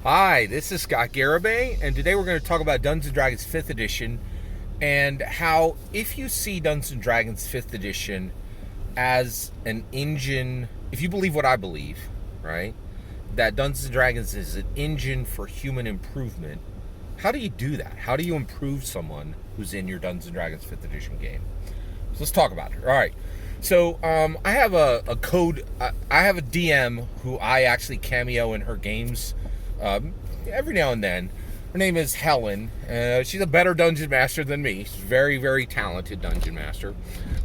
Hi, this is Scott Garibay, and today we're going to talk about Dungeons & Dragons 5th Edition and how if you see Dungeons & Dragons 5th Edition as an engine, if you believe what I believe, right, that Dungeons & Dragons is an engine for human improvement, how do you do that? How do you improve someone who's in your Dungeons & Dragons 5th Edition game? So let's talk about it. All right. So I have a code. I have a DM who I actually cameo in her games every now and then. Her name is Helen. She's a better dungeon master than me. She's a very, very talented dungeon master.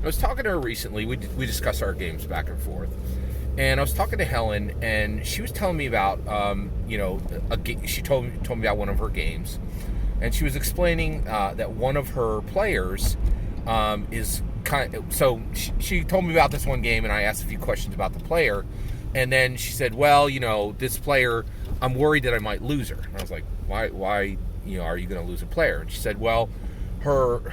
I was talking to her recently. We discussed our games back and forth. And I was talking to Helen, and she was telling me about, she told me about one of her games. And she was explaining that one of her players is so she told me about this one game, and I asked a few questions about the player, and then she said, well, this player, I'm worried that I might lose her. And I was like, why are you going to lose a player? And she said, well, her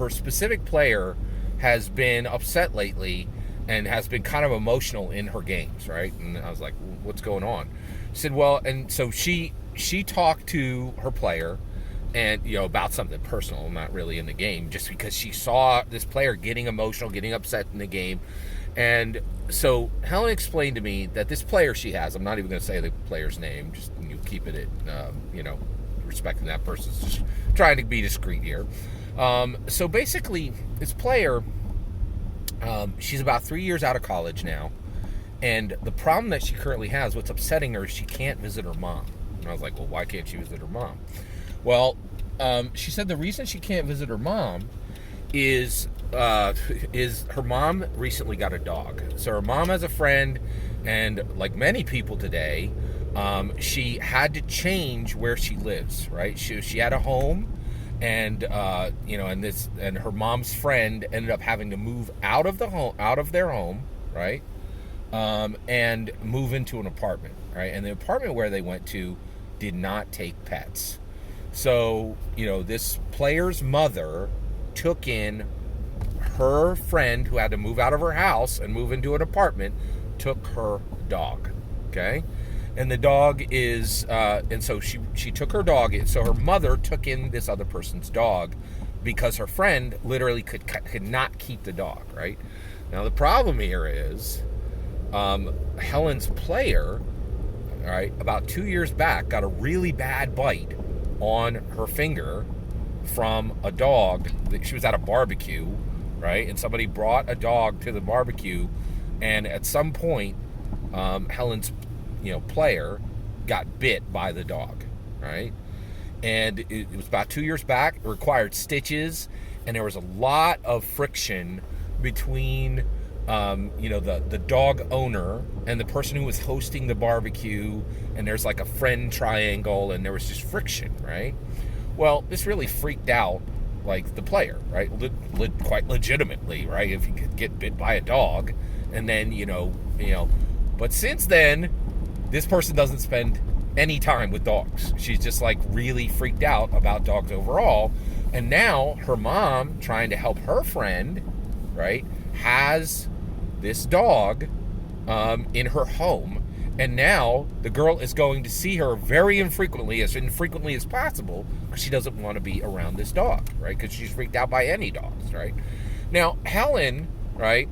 specific player has been upset lately and has been kind of emotional in her games, right? And I was like, what's going on? She said, well, and so she talked to her player and about something personal, not really in the game, just because she saw this player getting emotional, getting upset in the game. And so Helen explained to me that this player she has, I'm not even going to say the player's name, just you keep it at respecting that person's just trying to be discreet here. So basically this player, she's about 3 years out of college now, and the problem that she currently has, what's upsetting her, is she can't visit her mom. And I was like, well, why can't she visit her mom? Well, she said the reason she can't visit her mom is her mom recently got a dog. So her mom has a friend, and like many people today, she had to change where she lives. Right? She had a home, and and her mom's friend ended up having to move out of their home, right, and move into an apartment, right, and the apartment where they went to did not take pets. So, this player's mother took in her friend who had to move out of her house and move into an apartment, took her dog, okay? And the dog is, and so she took her dog in. So her mother took in this other person's dog because her friend literally could not keep the dog, right? Now, the problem here is Helen's player, all right, about 2 years back, got a really bad bite on her finger from a dog. She was at a barbecue, right, and somebody brought a dog to the barbecue, and at some point Helen's player got bit by the dog, right, and it was about 2 years back. It required stitches, and there was a lot of friction between the dog owner and the person who was hosting the barbecue, and there's like a friend triangle, and there was just friction, right? Well, this really freaked out like the player, right? Quite legitimately, right? If you could get bit by a dog, and then but since then, this person doesn't spend any time with dogs. She's just like really freaked out about dogs overall, and now her mom, trying to help her friend, right, has this dog in her home, and now the girl is going to see her very infrequently as possible, because she doesn't want to be around this dog, right? Because she's freaked out by any dogs, right? Now, Helen, right?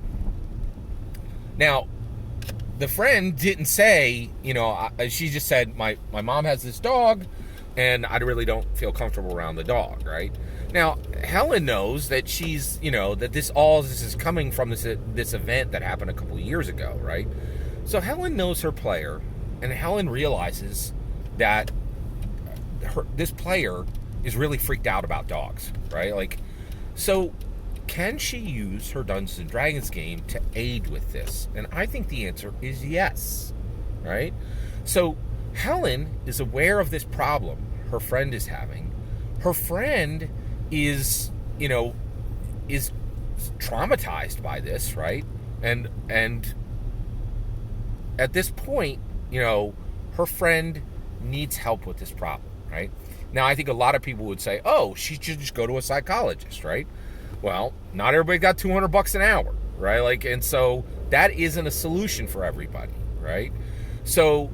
Now, the friend didn't say, she just said, my mom has this dog, and I really don't feel comfortable around the dog, right? Now, Helen knows that she's, that this is coming from this event that happened a couple of years ago, right? So Helen knows her player, and Helen realizes that this player is really freaked out about dogs, right? Like, so can she use her Dungeons and Dragons game to aid with this? And I think the answer is yes, right? So Helen is aware of this problem her friend is having. Her friend is traumatized by this, right? And at this point, her friend needs help with this problem, right? Now, I think a lot of people would say, oh, she should just go to a psychologist, right? Well, not everybody got $200 an hour, right? Like, and so that isn't a solution for everybody, right? So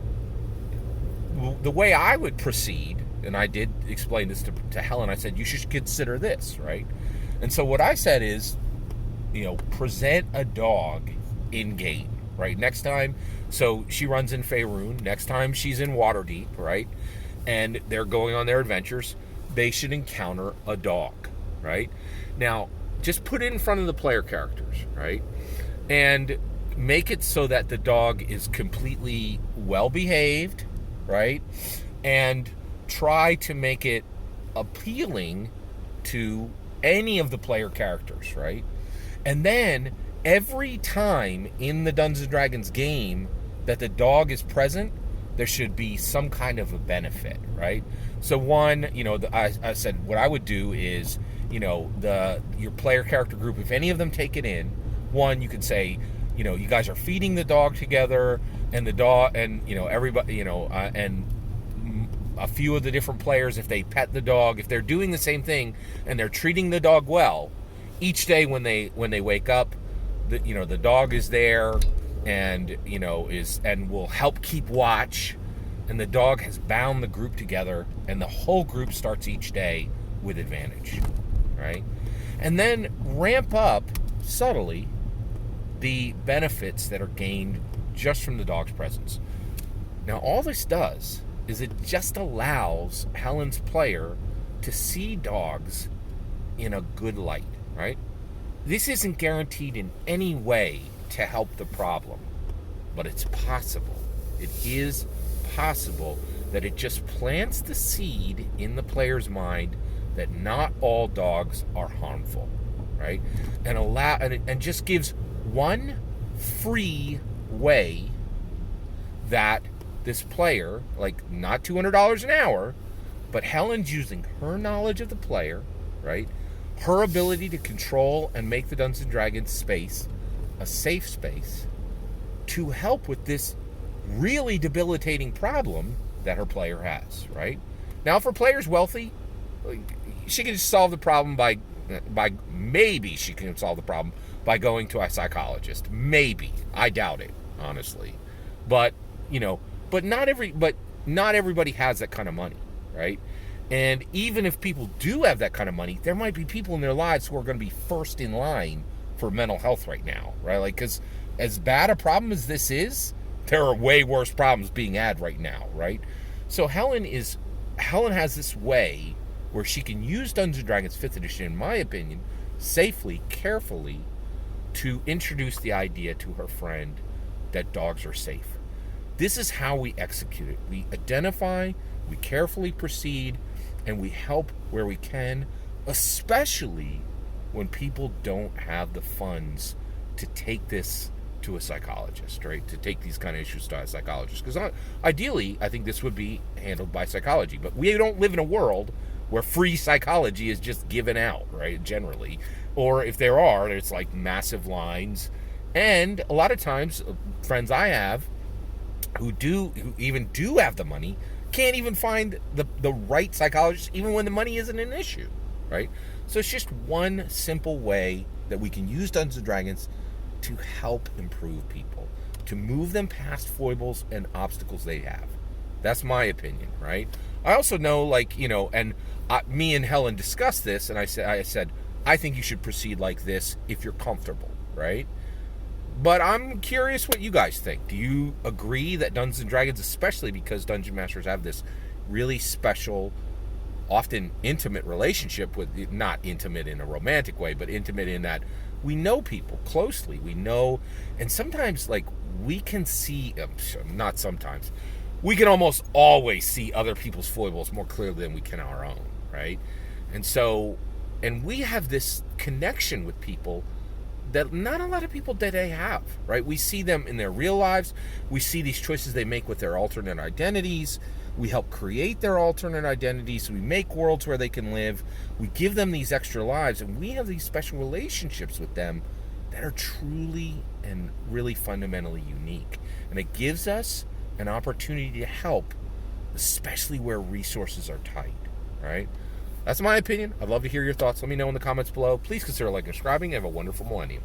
the way I would proceed, and I did explain this to Helen, I said, you should consider this, right? And so what I said is, present a dog in game, right? Next time, so she runs in Faerun, next time she's in Waterdeep, right? And they're going on their adventures, they should encounter a dog, right? Now, just put it in front of the player characters, right? And make it so that the dog is completely well-behaved, right? And try to make it appealing to any of the player characters, right? And then every time in the Dungeons & Dragons game that the dog is present, there should be some kind of a benefit, right? So one, I said what I would do is, your player character group, if any of them take it in, one, you could say, you guys are feeding the dog together, and the dog, and everybody, and a few of the different players, if they pet the dog, if they're doing the same thing and they're treating the dog well, each day when they wake up, the dog is there and and will help keep watch, and the dog has bound the group together, and the whole group starts each day with advantage, right? And then ramp up subtly the benefits that are gained just from the dog's presence. Now, all this does is it just allows Helen's player to see dogs in a good light, right? This isn't guaranteed in any way to help the problem, but it's possible. It is possible that it just plants the seed in the player's mind that not all dogs are harmful, right? And just gives one free way that this player, like not $200 an hour, but Helen's using her knowledge of the player, right? Her ability to control and make the Dungeons & Dragons space a safe space to help with this really debilitating problem that her player has, right? Now, if her player's wealthy, she can just solve the problem by maybe she can solve the problem by going to a psychologist. Maybe. I doubt it, honestly. But not everybody has that kind of money, right? And even if people do have that kind of money, there might be people in their lives who are going to be first in line for mental health right now, right? Like, because as bad a problem as this is, there are way worse problems being had right now, right? So Helen has this way where she can use Dungeons & Dragons 5th edition, in my opinion, safely, carefully, to introduce the idea to her friend that dogs are safe. This is how we execute it. We identify, we carefully proceed, and we help where we can, especially when people don't have the funds to take this to a psychologist, right? To take these kind of issues to a psychologist. Because ideally, I think this would be handled by psychology. But we don't live in a world where free psychology is just given out, right, generally. Or if there are, it's like massive lines. And a lot of times, friends I have who even do have the money can't even find the right psychologist, even when the money isn't an issue, right? So it's just one simple way that we can use Dungeons & Dragons to help improve people, to move them past foibles and obstacles they have. That's my opinion, right? I also know, and me and Helen discussed this, and I said, I think you should proceed like this if you're comfortable, right? But I'm curious what you guys think. Do you agree that Dungeons & Dragons, especially because Dungeon Masters have this really special, often intimate relationship with, not intimate in a romantic way, but intimate in that we know people closely. We know, and sometimes, we can see, not sometimes, we can almost always see other people's foibles more clearly than we can our own, right? And we have this connection with people that not a lot of people today have, right? We see them in their real lives. We see these choices they make with their alternate identities. We help create their alternate identities. We make worlds where they can live. We give them these extra lives, and we have these special relationships with them that are truly and really fundamentally unique. And it gives us an opportunity to help, especially where resources are tight, right? That's my opinion. I'd love to hear your thoughts. Let me know in the comments below. Please consider liking and subscribing. Have a wonderful millennium.